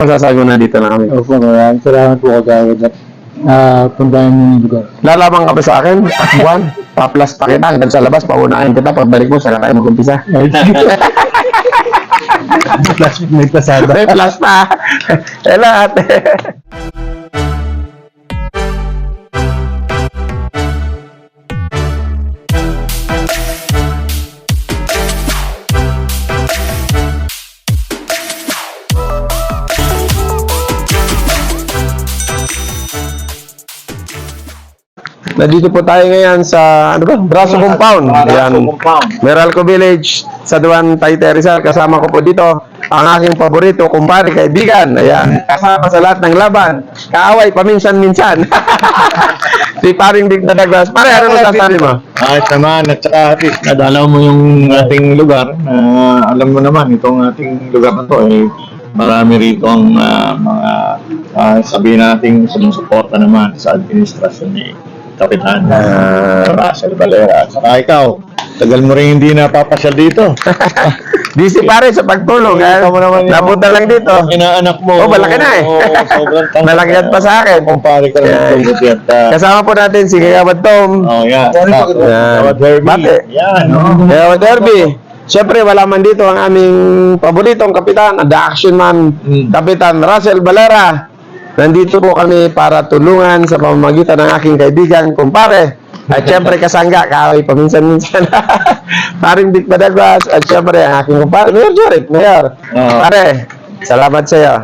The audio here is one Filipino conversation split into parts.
Masasabi na dito na kami. Opo, maraming salamat po kagawad at puntahan mo yung lugar. Lalabang ka pa sa akin, takbuhan, pa-plus pa kita hanggang sa labas, paunahin kita, pagbalik mo, saka tayo mag-umpisa. May pasada. May plus pa. Eh lahat. Nandito po tayo ngayon sa Braso Compound. Ayan. Meralco Village sa Duan Taytay Rizal. Kasama ko po dito ang aking paborito, kumpare, kaibigan. Ayan. Kasama sa lahat ng laban. Kaaway, paminsan-minsan. Si paring Dick na Douglas. Pare, ano masasabi mo? Ayos naman, at saka at least nadalaw mo yung ating lugar. Alam mo naman, itong ating lugar na to marami rito ang mga sabihin natin sumusuporta naman sa administrasyon ni Kapitan Russell Valera. At saka ikaw, tagal mo rin hindi napapasyal dito. Busy pare sa pagtulong. Napunta lang dito. Inaanak mo. Oh, malaki na eh. Malaki pa sa akin. Kumpare ka naman. Kasama po natin si Kagawad Tom. Oh, yeah. Kagawad Derby. Bate. Yan. Kagawad Derby. Siyempre, wala man dito ang aming paboritong kapitan, the action man, Kapitan Russell Valera. Nandito po kami para tulungan sa pamamagitan ng aking kaibigan, kumpare. At siyempre, kasangga, kaaway paminsan-minsan. Paring Dick Douglas. At siyempre, ang aking kumpare, Mayor Jorit, Mayor. Pare, salamat sa iyo.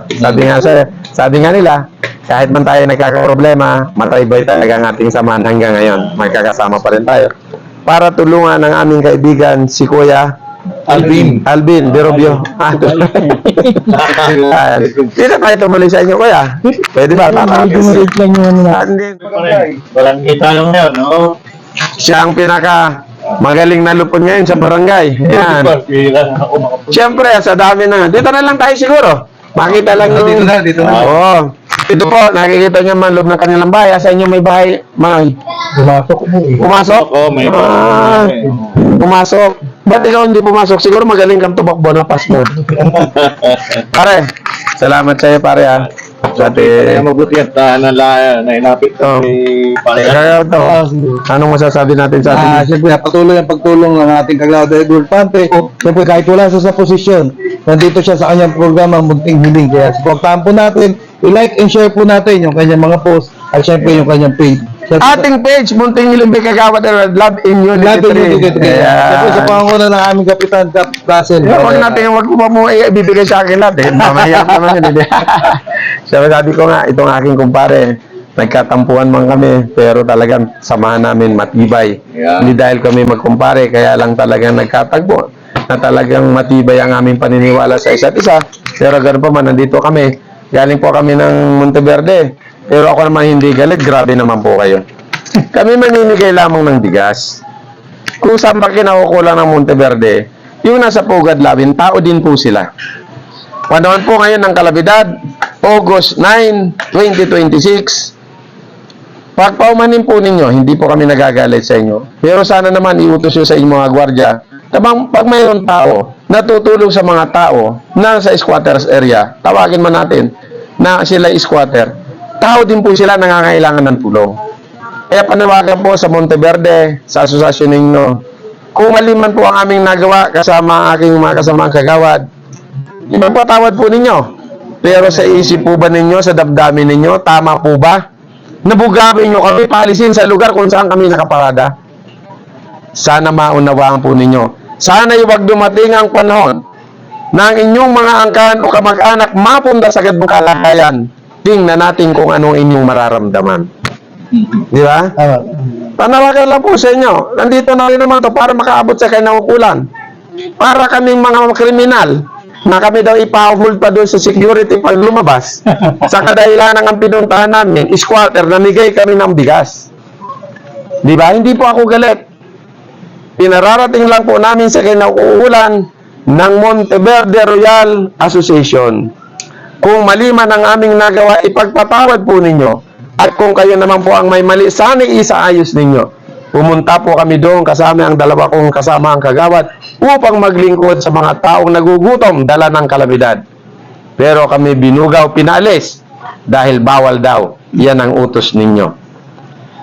Sabi nga nila, kahit man tayo nagkakaproblema, matibay talaga ang ating samahan hanggang ngayon. Magkakasama pa rin tayo. Para tulungan ang aming kaibigan, si Kuya Alvin Berobio. Hindi na tayo tumuloy sa inyo, Kuya. Pwede ba? Dumarit lang yung Walang kita lang yun, no? Siya ang pinaka magaling na lupon ngayon sa barangay. Yan. Siyempre, sa dami na. Dito na lang tayo siguro. Makita lang yung... Dito na. Oo. Ito po, nakikita niyo man loob ng kanilang bahay. Sa inyo may bahay, pumasok mo eh. Pumasok? Oo, may bahay. Pumasok. Ba't ikaw hindi pumasok? Siguro magaling kang tumakbo na passport. Pare, salamat sa'yo pare ha. Dati, Mabuti at nainapit Oh. kaya ito, anong masasabi natin sa atin? Siyempre, patuloy ang pagtulong ng ating Kagawad Edward Pante. Siyempre, kahit wala siya sa posisyon, nandito siya sa kanyang programa Munting Hiling. Kaya supportahan po natin, i-like and share po natin yung kanyang mga post at siyempre yung kanyang page. Ating page, Munting Hiling Kagawad Edward, Love in Unity 3. Siyempre, sa pangunguna ng aming Kapitan Russell. Huwag natin, huwag mo ibibigay sa akin lahat eh. Mamahirap naman yun. Sabi ko nga, itong aking kumpare, nagkatampuhan man kami, pero talagang samahan namin matibay. Yeah. Hindi dahil kami magkumpare, kaya lang talagang nagkatagpo na talagang matibay ang aming paniniwala sa isa't isa. Pero ganoon pa man, nandito kami. Galing po kami ng Monteverde. Pero ako naman hindi galit, grabe naman po kayo. Kami maninigay lamang ng bigas. Kung saan ba kinakukulang ng Monteverde, yung nasa Pugad Labin, tao din po sila. Panahon po ngayon ng kalabidad, August 9, 2026. Pagpaumanin po ninyo, hindi po kami nagagalit sa inyo. Pero sana naman iutos nyo sa inyong mga gwardya na pag mayroon tao natutulong sa mga tao na sa squatters area, tawagin man natin na sila squatter, tao din po sila nangangailangan ng tulong. Kaya panawagan po sa Monteverde, sa asosasyon ninyo, kung mali man po ang aming nagawa kasama ang aking mga kasamang kagawad, ipagpatawad po ninyo. Pero sa isip po ba ninyo, sa damdamin ninyo, tama po ba? Nabugawin nyo kami, palisin sa lugar kung saan kami nakaparada. Sana maunawaan po ninyo. Sana huwag dumating ang panahon na ang inyong mga angkan o kamag-anak mapunta sa ganung kalagayan. Tingnan natin kung anong inyong mararamdaman. Di ba? Panawagan lang po sa inyo. Nandito na rin naman to para makaabot sa kinaukulan. Para kaming mga kriminal na kami daw ipa-hold pa doon sa security pag lumabas. Sa kadahilanan ng pinuntahan namin, squatter, namigay kami ng bigas. Di ba? Hindi po ako galit. Pinararating lang po namin sa kinaukulan ng Monteverde Royal Association. Kung mali man ang aming nagawa, ipagpatawad po ninyo. At kung kayo naman po ang may mali, sana isaayos ninyo. Pumunta po kami doon kasama ang dalawa kong kasama ang kagawad upang maglingkod sa mga taong nagugutom dala ng kalamidad. Pero kami binugaw, pinalis dahil bawal daw. Yan ang utos ninyo.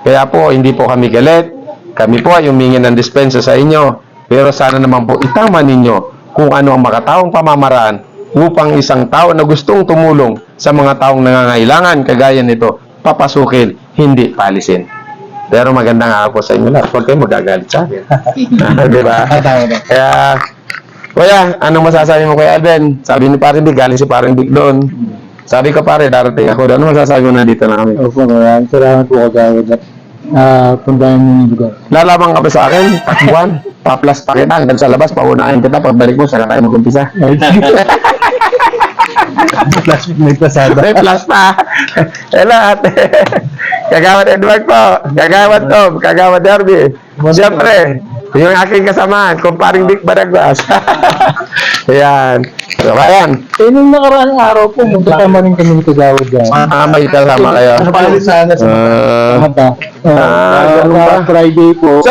Kaya po, hindi po kami galit. Kami po ay humingi ng dispensa sa inyo. Pero sana naman po itama ninyo kung ano ang makataong pamamaraan upang isang tao na gustong tumulong sa mga taong nangangailangan kagaya nito, papasukin, hindi palisin. Pero maganda nga po sa inyo lahat. Huwag kayo magagalit sa akin. Di ba? Kaya, kuya, anong masasabi mo kay Alvin? Sabi ni Paring Big, galing si Paring Big doon. Sabi ko pare, darating ako. Ano masasabi mo na dito na kami? Opo, maraming salamat po kagawad. Puntahan niyo yung lugar. Lalabang ka ba sa akin? Takbuhan? Pa-plus pa kita hanggang sa labas, paunahin kita. Pagbalik mo, saka tayo mag-umpisa. May pasada. May plus pa. Hello, ate. Kagawad Edward po. Kagawad Tom. Kagawad Derby. Siyempre, yung aking kasamahan, kumparing Dick Baragwas. Ayan. So, ayan. Nung nakaraang araw po, magkasama rin kami ni kagawad dyan. May kasama kayo. Napalit sana sa mata. ganun ba? Friday po.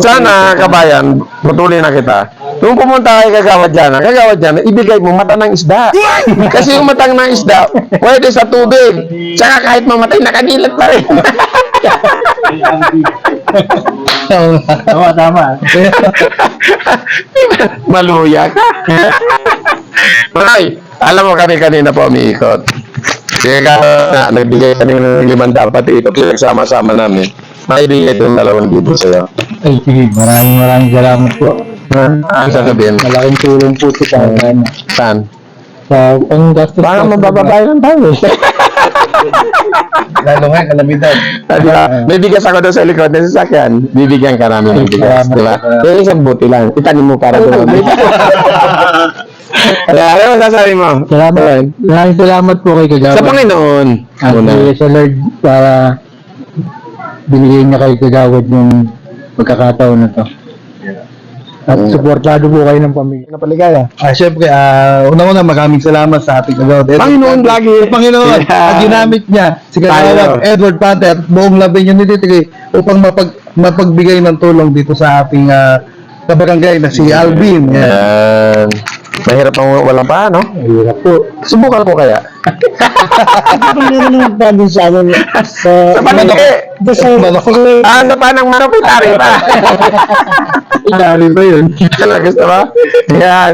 Sana, kabayan, putulin na kita. Nung pumunta kay Kagawad Jana, ibigay mo mata ng isda. Kasi yung matang ng isda, pwede sa tubig. Tsaka kahit mamatay, nakadilat pa rin. Tama. Maluya ka. Maray, alam mo kami kanina po umiikot. Kaya nagbigay kami ng 500 pati ito. Sama-sama namin. Maibigay itong 2,000 sa'yo. Ay, sige. Maraming salamat po. Ang sasabihin? Malaking tulong po ito sa akin. Saan? Sa panggastos. Baka mabababay lang tayo. Lalo nga, kalamidad. Diba? May bigas ako doon sa likod ng sasakyan. Bibigyan ka namin ng bigas. Diba? Pero isang buti lang. Itanin mo para doon. Kaya ano sasabi mo? Maraming salamat po kay kagawad. Sa Panginoon. At Una. sa Lord para binigay niya kay kagawad yung pagkakataon na to. At suportado po kayo ng pamilya. Napaligaya. Siyempre, unang-una maraming salamat sa ating kagawad. Panginoon lagi. Panginoon, Yeah. at ginamit niya si Tayo. kagawad Edward Pater at buong labi niya nititigay upang mapagbigay ng tulong dito sa ating kabarangay na si Alvin. Yan. Mahirap ang walang pa, no? Hirap po. Subukan ko kaya. Meron naman pa din sa amin Sa palagi. Ano pa ng manok, itari pa. Itari pa yun. Gusto ba? Yan.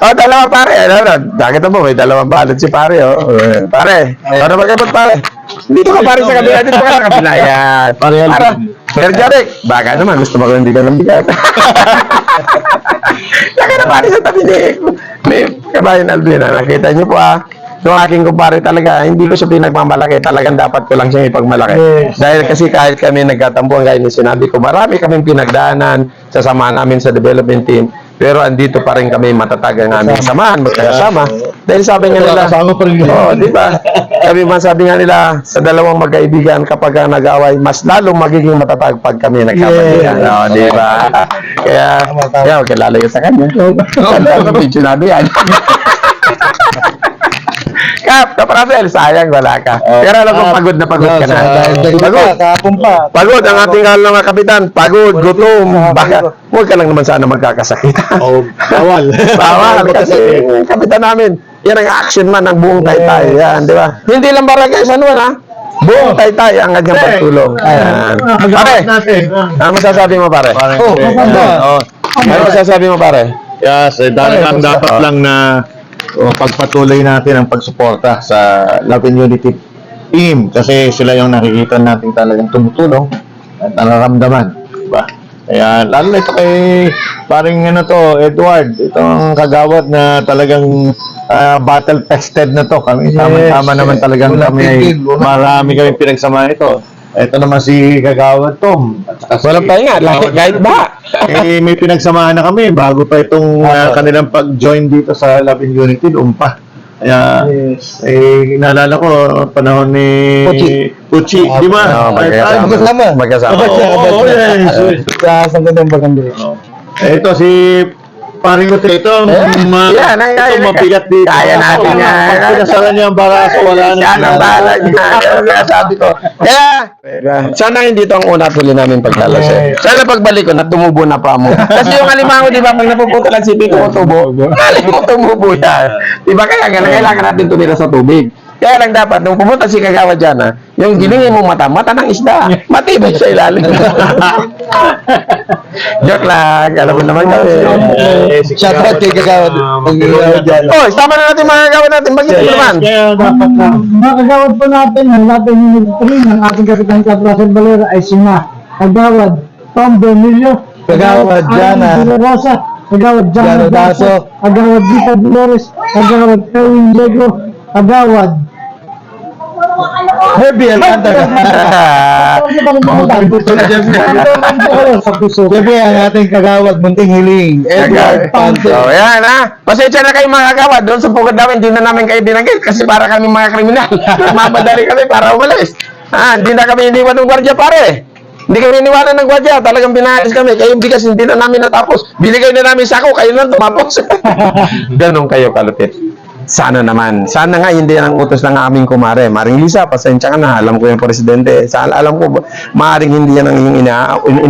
O, dalawa pare. Nakita mo, may dalawang balot si pare, oh. Pare, ano magkabot pare? Dito ka pare sa kabila, dito ka sa kabila. Yan. Para, Sir Jarek, baka naman, gusto mo ko hindi ka ng bigat. Saka na pare sa tabi ni Kabayan Alvina. Nakita niyo po yung aking kumpare talaga, hindi ko siya pinagmamalaki. Talagang dapat ko lang siya ipagmalaki. Dahil kasi kahit kami nagkatambuhan, gaya ni sinabi ko, marami kaming pinagdaanan sa samahan namin sa development team. Pero andito pa rin kami matatag ang aming samahan, magkakasama. Dahil sabi nga nila, di ba? Sabi nga nila, sa dalawang magkaibigan kapag nag-away, mas lalong magiging matatag pag kami nagkapatigan. Di ba? Kaya, kilala yun sa kanya. Ano pinsunado yan? Kaprasel, sayang wala ka. Pero alam ko pagod na pagod ka na. Pagod ang ating mga kapitan. Pagod, gutom. Baka, huwag ka lang naman sana magkakasakit. Bawal. Bawal kasi kapitan namin. Yan ang action man ng buong Taytay. Yan, di ba? Hindi lang barangay San Juan, ha? Buong Taytay ang kanyang pagtulong. Ayan. Pare, ano masasabi mo, pare? Ano masasabi mo, pare? Yes, dapat lang na pagpatuloy natin ang pagsuporta sa Love and Unity team kasi sila yung nakikita natin talagang tumutulong at nararamdaman, diba? Kaya lalo na ito kay paring Edward, itong kagawad na talagang battle tested na to. Kami sama naman talagang kami marami kami pinagsamahan ito. Ito naman si Kagawad Tom. Walang pahinga, kahit ba? May pinagsamahan na kami bago pa itong kanilang pag-join dito sa Love and Unity, doon pa. Kaya, naalala ko, panahon ni Puchi, di ba? Magkasama. Oo, yes. Sa gandang barangay. Ito si Pare ko ito, Yan, ito mabigat dito. Kaya natin yan. Pag pinasalan niya ang baraso, wala na. Yan ang bahala niya. Kaya sabi ko. Kaya, sana hindi ito ang una tuloy namin paglalasing. Sana pagbalik ko, natumubo na pa mo. Kasi yung alimango, di ba, pag napupunta lang si Pico tubo, alam mo tumubo yan. Di ba, kaya kailangan natin tumira sa tubig. Kaya lang dapat, nung pumunta si Kagawa dyan, yung gilingin mo mata ng isda. Matibay sa ilalim. Joke lang. Alam mo naman kami. Shoutout kay Kagawad. Oh, tama na natin mga Kagawa natin. Bakit ito naman? Kaya dapat na. Mga kagawad po natin, hanapin yung ng ating Kapitan Cap Russell Valera ay sina Kagawad Tom Bermilio, Kagawad Jana, Alan De La Rosa, Kagawad Jana Jana Daso, Daso, Kagawad Vita Dolores, Kagawad Erwin Diego, Kagawad Herbie Alcantara. Siyempre, ang ating Kagawad, Munting Hiling, Edward Pante. So, yan ha. Pasensya na kayo mga Kagawa. Doon sa pugad namin, hindi na namin kayo binanggit kasi para kami mga kriminal. Mamadali kami para umalis. Hindi na kami iniwan ng gwardiya pare. Hindi kami iniwanan ng gwardiya. Talagang pinaalis kami. Kayo bigas, hindi na namin natapos. Binigay na namin sako, kayo na tumapos. Ganon kayo kalupit. Sana naman. Sana nga hindi ang utos ng aming kumare. Maring Lisa, pasensya ka na. Alam ko yung presidente. Sana, alam ko, maring hindi yan ang iyong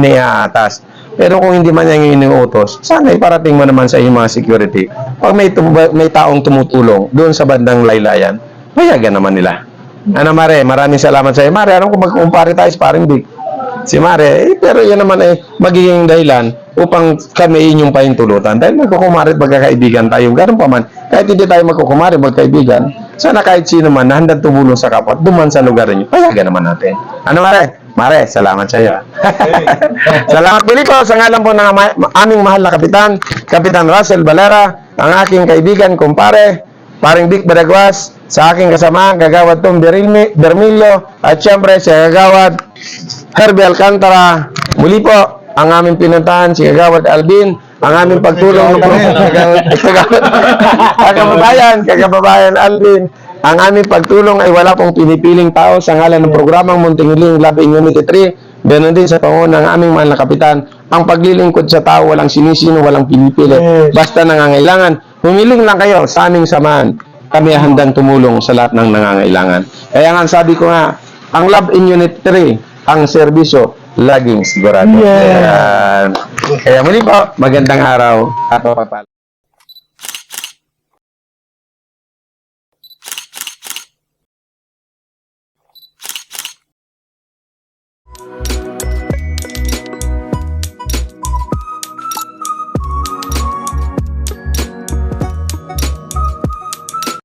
inaatas. Pero kung hindi man yan yung inuutos, sana iparating mo naman sa iyong mga security. Pag may taong tumutulong doon sa bandang laylayan, payagan naman nila. Ano Mare, maraming salamat sa iyo. Mare, alam ko magkumpare tayo sa paring Big. Si Mare, pero yan naman ay magiging dahilan upang kami inyong pahintulutan. Dahil magkukumare at magkakaibigan tayo. Ganun pa man, kahit hindi tayo magkukumare, magkaibigan, sana kahit sino man na handang tumulong sa kapwa, duman sa lugar niyo, payagan naman natin. Ano Mare? Mare, salamat sa iyo. Salamat pili ko sa ngalan po ng aming mahal na kapitan, Kapitan Russell Valera, ang aking kaibigan, kumpare, paring Vic Baragwas, sa aking kasama, Kagawad Tom Bermilio, at syempre si Kagawad Herbie Alcantara. Muli po, ang aming pinuntahan, si Kagawad Alvin, ang aming pagtulong ng Kagababayan Alvin. Ang aming pagtulong ay wala pong pinipiling tao sa ngalan ng programang Munting Hiling Love in Unity 3. Ganon din sa pangon ng aming mahal na kapitan. Ang paglilingkod sa tao, walang sinisino, walang pinipili. Basta nangangailangan, humiling lang kayo sa aming samahan. Kami handang tumulong sa lahat ng nangangailangan. Kaya nga sabi ko nga, ang Love in Unity 3, ang serbisyo, laging sigurado. Kaya muli po, magandang araw at papapala.